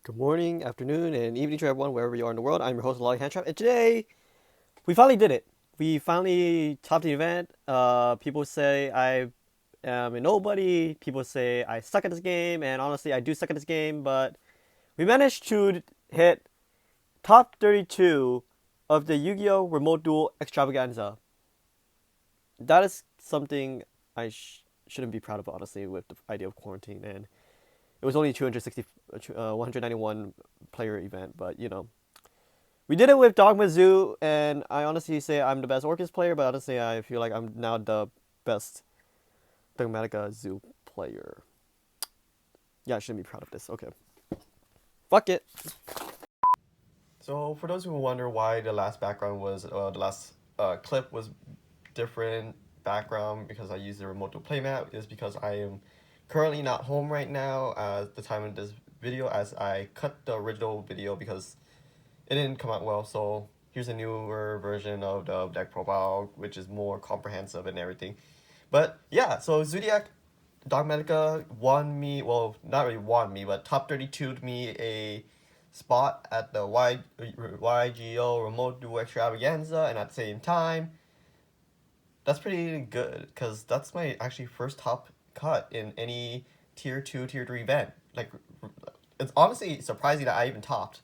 Good morning, afternoon, and evening to everyone, wherever you are in the world. I'm your host, Lolly Handtrap, and today we finally did it. We finally topped the event. People say I am a nobody. People say I suck at this game, and honestly, I do suck at this game. But we managed to hit top 32 of the Yu-Gi-Oh! Remote Duel Extravaganza. That is something I shouldn't be proud of, honestly, with the idea of quarantine. And it was only 191 player event, but we did it with Dogma Zoo, and I honestly say I'm the best Orcus player, but honestly I feel like I'm now the best Dogmatika Zoo player. Yeah, I shouldn't be proud of this. Okay. Fuck it. So for those who wonder why the last background was the last clip was different background because I used the remote to play map is because I am currently not home right now at the time of this video as I cut the original video because it didn't come out well. So here's a newer version of the deck profile which is more comprehensive and everything. But yeah, so Zoodiac Dogmatika won me, well, not really won me, but top 32'd me a spot at the YGO Remote Duel Extravaganza, and at the same time, that's pretty good because that's my actually first top cut in any tier 2, tier 3 event. Like, it's honestly surprising that I even topped.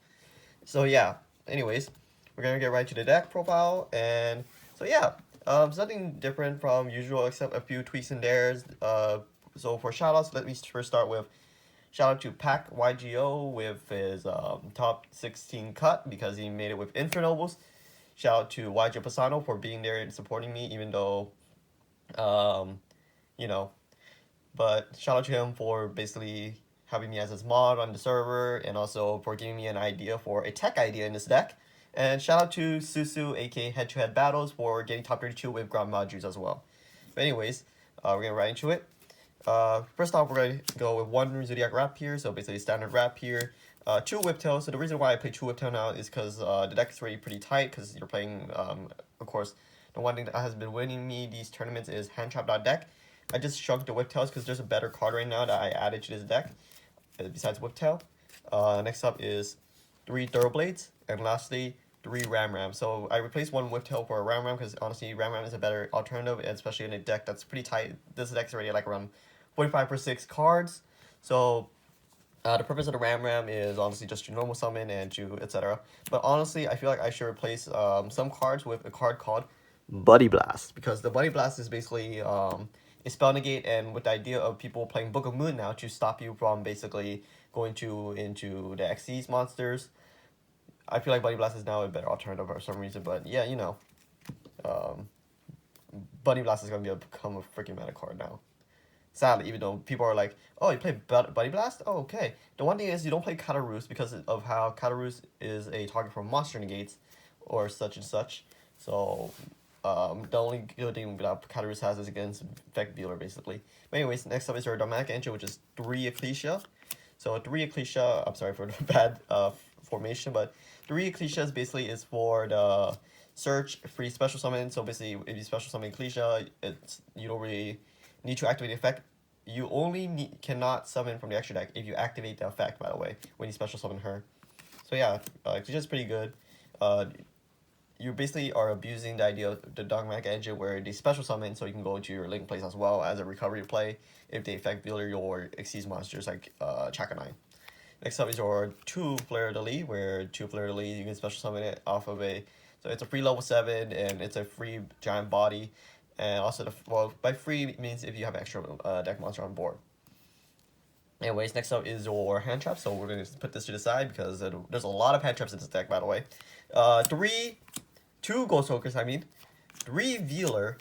So yeah, anyways, we're gonna get right to the deck profile, and so yeah, something different from usual except a few tweaks and dares. So for shoutouts, let me first start with shout out to Pac YGO with his top 16 cut because he made it with Infernobles. Shout out to YG Pasano for being there and supporting me, even though, um, you know, but shout out to him for basically having me as his mod on the server and also for giving me an idea for a tech idea in this deck. And shout out to Susu, aka Head to Head Battles, for getting top 32 with ground modules as well. But anyways, we're gonna right into it. First off, we're going to go with one Zoodiac Wrap here, so basically standard Wrap here. Two Whiptail, so the reason why I play two Whiptail now is because the deck is already pretty tight, because you're playing, of course, the one thing that has been winning me these tournaments is handtrap.deck. I just shrunk the Whiptails because there's a better card right now that I added to this deck, besides Whiptail. Next up is three Thoroughblades, and lastly, three Ram Ram. So I replaced one Whiptail for a Ram Ram because honestly, Ram Ram is a better alternative, especially in a deck that's pretty tight. This deck's already like around 45 per 6 cards. So the purpose of the Ram Ram is honestly just to normal summon and to etc. But honestly, I feel like I should replace some cards with a card called Buddy Blast, because the Buddy Blast is basically a spell negate, and with the idea of people playing Book of Moon now to stop you from basically going into the Xyz monsters, I feel like Buddy Blast is now a better alternative for some reason. But yeah, um, Buddy Blast is going to become a freaking meta card now. Sadly, even though people are like, oh, you play Buddy Blast? Oh, okay. The one thing is you don't play Katarus because of how Katarus is a target for monster negates or such and such. So, the only good thing that Katarus has is against Effect Dealer, basically. But anyways, next up is our Dogmatika engine, which is 3 Ecclesia. So 3 Ecclesia, I'm sorry for the bad formation, but 3 Ecclesia basically is for the search free special summon. So basically, if you special summon Ecclesia, you don't really need to activate the effect. You only cannot summon from the extra deck if you activate the effect, by the way, when you special summon her. So yeah, Ecclesia's pretty good. You basically are abusing the idea of the Dogmatic engine where they special summon so you can go into your link plays as well as a recovery play if they effect builder your Xyz monsters like Chakanine. Next up is your 2 Flare de Lis, where 2 Flare de Lis you can special summon it off of a, so it's a free level 7 and it's a free giant body. And also, well, by free it means if you have extra deck monster on board. Anyways, next up is your hand trap. So we're going to put this to the side because there's a lot of hand traps in this deck, by the way. 2 Ghost Hokers, 3 Veeler,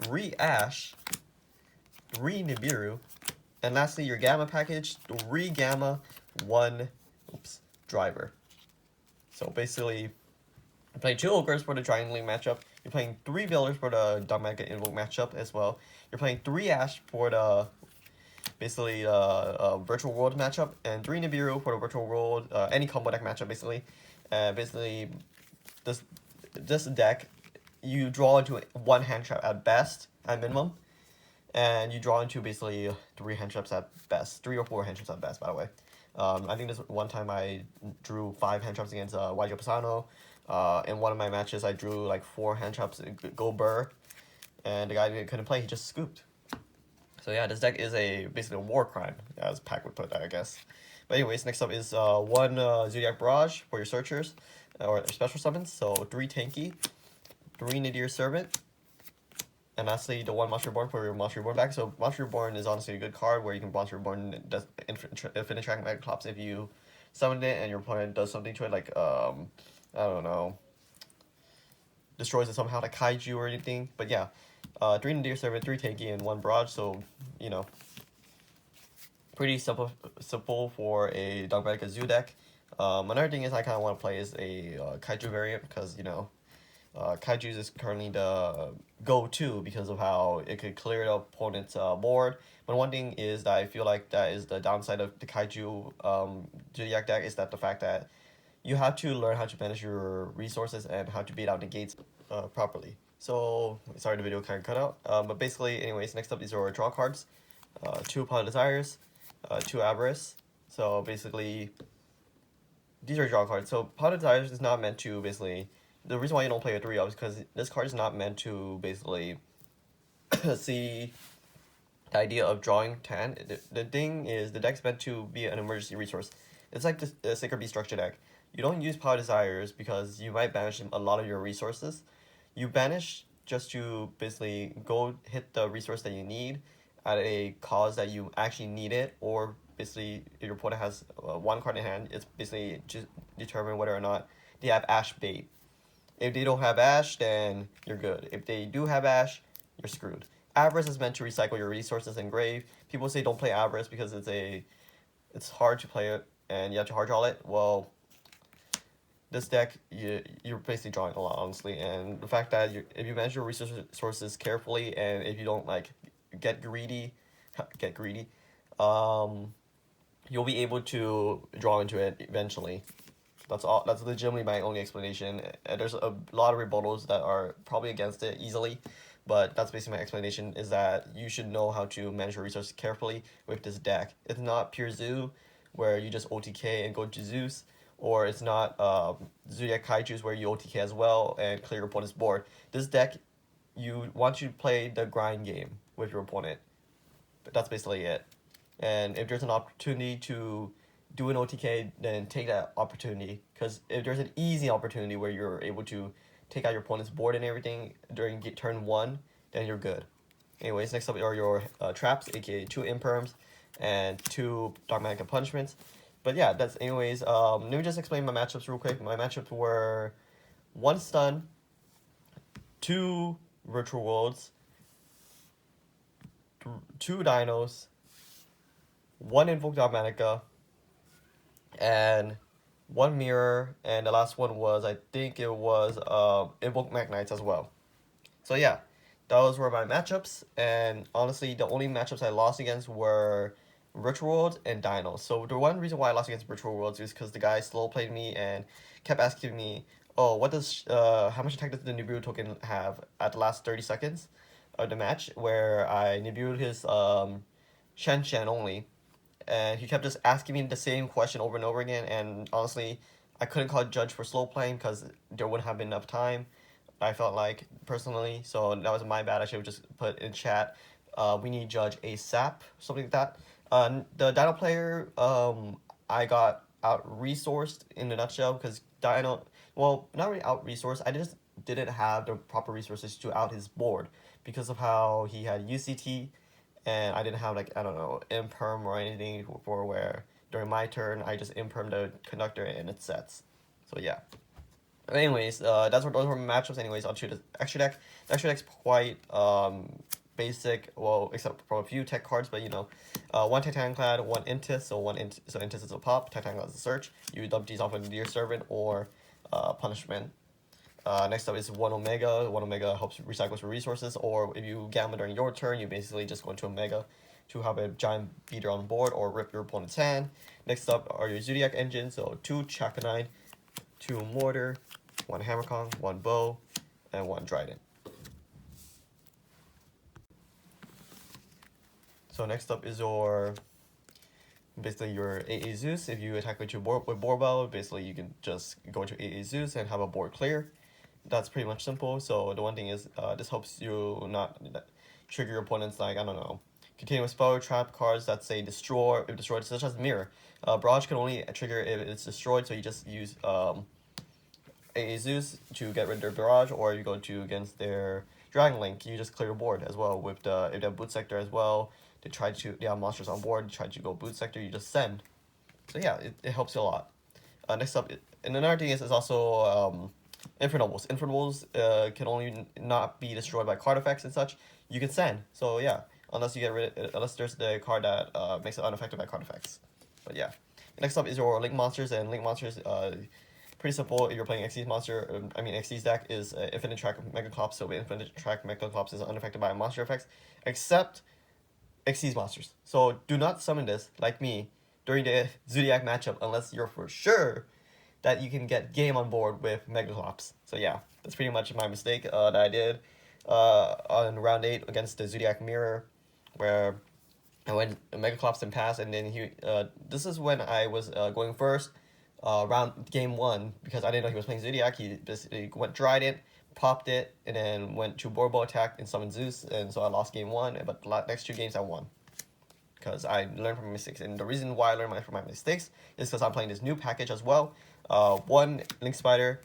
3 Ash, 3 Nibiru, and lastly your Gamma package, 3 Gamma, 1 Driver. So basically, you're playing 2 Ogres for the Triangle Link matchup. You're playing 3 Veilers for the Dogmatika Invoke matchup as well. You're playing 3 Ash for the basically Virtual World matchup, and 3 Nibiru for the Virtual World, any combo deck matchup basically. Basically, this deck, you draw into 1 hand trap at best, at minimum, and you draw into basically 3 hand traps at best, 3 or 4 hand traps at best, by the way. I think this one time I drew 5 hand traps against YJ Pisano. In one of my matches, I drew like 4 hand traps, go Burr, and the guy couldn't play. He just scooped. So yeah, this deck is basically a war crime, as Pac would put that, I guess. But anyways, next up is 1 Zoodiac Barrage for your searchers, or special summons. So 3 Tanky, 3 Nadir Servant, and lastly the 1 Monster Reborn for your Monster Reborn back. So Monster Reborn is honestly a good card where you can Monster Reborn does infinite track Megaclops if you summon it and your opponent does something to it, like I don't know, destroys it somehow, like Kaiju or anything. But yeah, 3 Nadir Servant, 3 Tanky, and 1 Barrage. So you know, pretty simple for a Dogmatika Zoodiac. Another thing is I kind of want to play is a Kaiju variant because you know. Kaiju is currently the go-to because of how it could clear the opponent's board. But one thing is that I feel like that is the downside of the Kaiju Zoodiac deck, is that the fact that you have to learn how to manage your resources and how to beat out the gates properly. So, sorry the video kind of cut out. But basically, anyways, next up is your draw cards. 2 Pot of Desires, 2 Avarice. So basically, these are draw cards. So Pot of Desires is not meant to basically... The reason why you don't play a 3-up is because this card is not meant to basically see the idea of drawing 10. The thing is, the deck's meant to be an emergency resource. It's like the Sacred Beast structure deck. You don't use Power Desires because you might banish a lot of your resources. You banish just to basically go hit the resource that you need at a cause that you actually need it, or basically if your opponent has 1 card in hand, it's basically just determine whether or not they have Ash Bait. If they don't have Ash, then you're good. If they do have Ash, you're screwed. Avarice is meant to recycle your resources in grave. People say don't play Avarice because it's hard to play it and you have to hard draw it. Well, this deck, you're basically drawing a lot, honestly. And the fact that if you manage your resources carefully and if you don't like get greedy, you'll be able to draw into it eventually. That's all. That's legitimately my only explanation. And there's a lot of rebuttals that are probably against it easily, but that's basically my explanation, is that you should know how to manage your resources carefully with this deck. It's not pure Zoo, where you just OTK and go to Zeus, or it's not Zoodiac Kaiju's where you OTK as well and clear your opponent's board. This deck, you want to play the grind game with your opponent. But that's basically it. And if there's an opportunity to do an OTK, then take that opportunity. Because if there's an easy opportunity where you're able to take out your opponent's board and everything during turn 1, then you're good. Anyways, next up are your traps, aka 2 Imperms and 2 Dogmatika Punishments. But yeah, that's anyways. Let me just explain my matchups real quick. My matchups were 1 Stun, 2 Virtual Worlds, 2 Dinos, 1 Invoke Dogmatika, and 1 Mirror, and the last one was, I think it was Invoke Magnites as well. So yeah, those were my matchups, and honestly, the only matchups I lost against were Virtual Worlds and Dinos. So the one reason why I lost against Virtual Worlds is because the guy slow played me and kept asking me, oh, what does how much attack does the Nibiru token have at the last 30 seconds of the match, where I Nibiru'd his Shen only. And he kept just asking me the same question over and over again, and honestly, I couldn't call Judge for slow playing because there wouldn't have been enough time, I felt like, personally. So that was my bad. I should have just put in chat, we need Judge ASAP, something like that. The Dino player, I got out-resourced in a nutshell, because Dino, well, not really out-resourced, I just didn't have the proper resources to out his board because of how he had UCT, and I didn't have, like, I don't know, imperm or anything for where during my turn I just imperm the conductor and it sets. So yeah. But anyways, those were my matchups. Anyways, onto the extra deck. The extra deck's quite basic, well, except for a few tech cards, but you know, 1 Titanclad, 1 Intis, so Intis is a pop, Titanclad is a search. You dump these off into Deer Servant or Punishment. Next up is 1 Omega. 1 Omega helps recycle your resources, or if you gamble during your turn, you basically just go into Omega to have a giant beater on board or rip your opponent's hand. Next up are your Zoodiac engines, so 2 Chakanine, 2 Mortar, 1 Hammerkong, 1 Bow, and 1 Trident. So next up is your basically your AA Zeus. If you attack with Borbell, basically you can just go into AA Zeus and have a board clear. That's pretty much simple. So the one thing is, this helps you not trigger your opponents, like, I don't know, continuous spell trap cards that say destroy if destroyed, such as mirror. Barrage can only trigger if it's destroyed, so you just use AA Zeus to get rid of their barrage, or you go to against their Dragon Link, you just clear your board as well. With the if they have boot sector as well, they have monsters on board, try to go boot sector, you just send. So yeah, it helps you a lot. Next up, and another thing is also Infernables. Infernables can only not be destroyed by card effects and such. You can send. So yeah, unless you get rid unless there's the card that makes it unaffected by card effects. But yeah. Next up is your Link monsters, and Link monsters pretty simple. If you're playing Xyz monster, Xyz deck is Infinite Track Megaclops, so Infinite Track Megaclops is unaffected by monster effects, except Xyz monsters. So do not summon this, like me, during the Zoodiac matchup unless you're for sure that you can get game on board with Megaclops. So yeah, that's pretty much my mistake that I did on round 8 against the Zoodiac Mirror, where I went Megaclops and passed, and then this is when I was going first. Round game 1, because I didn't know he was playing Zoodiac, he basically went Trident, popped it, and then went to Borbo attack and summoned Zeus, and so I lost game 1, but the next 2 games I won. Because I learned from my mistakes, and the reason why I learned from my mistakes is because I'm playing this new package as well. 1 Link Spider,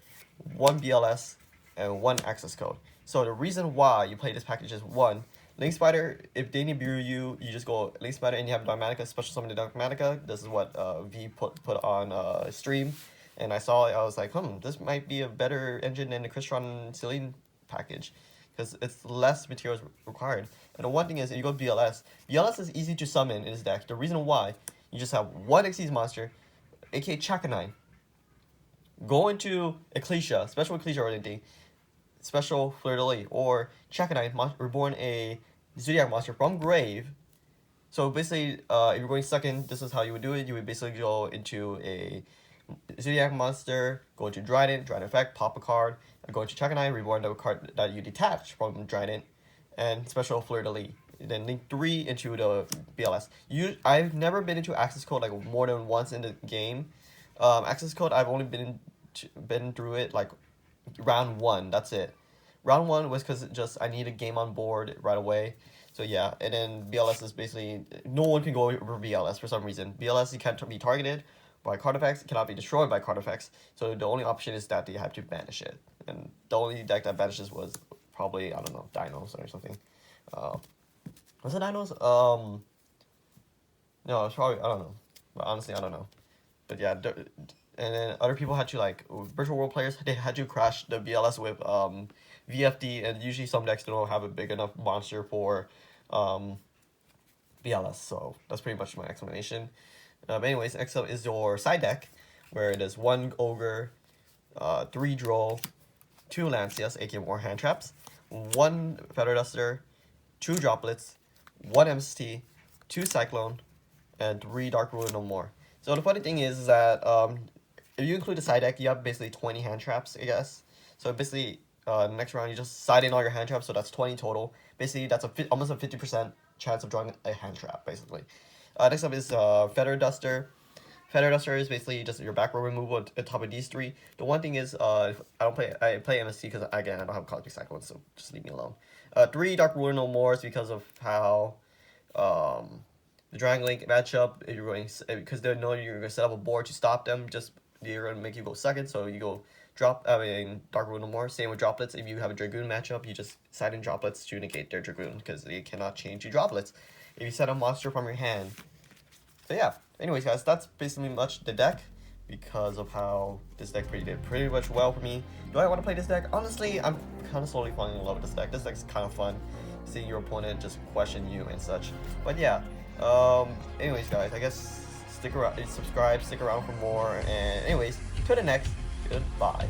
1 BLS, and 1 access code. So the reason why you play this package is 1, Link Spider, if they nibiru you, you just go Link Spider and you have Dogmatika, special summon the Dogmatika. This is what V put on stream. And I saw it, I was like, this might be a better engine than the Crystron Celine package, because it's less materials required. And the one thing is, if you go BLS, BLS is easy to summon in this deck. The reason why, you just have 1 Xyz monster, aka Chakanine. Go into Ecclesia, special Ecclesia or anything, special Fleur de Lis, or Chakanine, reborn a Zoodiac monster from grave. So basically, if you're going second, this is how you would do it. You would basically go into a Zoodiac monster, go into Trident effect, pop a card, and go into Chakanine, reborn the card that you detach from Trident, and special Fleur de Lis. Then link 3 into the BLS. I've never been into access code like more than once in the game. Access code, I've only been through it like round 1. That's it. Round 1 was because just I need a game on board right away. So yeah, and then BLS is basically no one can go over BLS for some reason. BLS, you can't be targeted by card effects, it cannot be destroyed by card effects. So the only option is that you have to banish it. And the only deck that banishes was probably, I don't know, Dinos or something. Was it Dinos? No, it's probably, I don't know. But honestly, I don't know. But yeah, and then other people had to, like, virtual world players, they had to crash the BLS with VFD, and usually some decks don't have a big enough monster for BLS, so that's pretty much my explanation. But anyways, next up is your side deck, where it is 1 Ogre, 3 Droll, 2 Lancias, aka more hand traps, 1 Feather Duster, 2 Droplets, 1 MST, 2 Cyclone, and 3 Dark Ruler no more. So the funny thing is that if you include the side deck, you have basically 20 hand traps, I guess. So basically, next round you just side in all your hand traps, so that's 20 total. Basically, that's almost a 50% chance of drawing a hand trap, basically. Next up is Feather Duster. Feather Duster is basically just your back row removal at the top of these 3. The one thing is, I play MST because, again, I don't have Cosmic Cyclone, so just leave me alone. 3 Dark Ruler no more is because of how the Dragon Link matchup, if you're going, because they know you're going to set up a board to stop them, they're going to make you go second, so you go Dark Ruler no more. Same with Droplets. If you have a Dragoon matchup, you just side in Droplets to negate their Dragoon, because they cannot change to Droplets if you set a monster from your hand. So yeah, anyways guys, that's basically much the deck, because of how this deck did pretty much well for me. Do I want to play this deck? Honestly, I'm kind of slowly falling in love with this deck. This deck's kind of fun, seeing your opponent just question you and such. But yeah, anyways guys, I guess stick around, subscribe, stick around for more, and anyways, to the next, goodbye.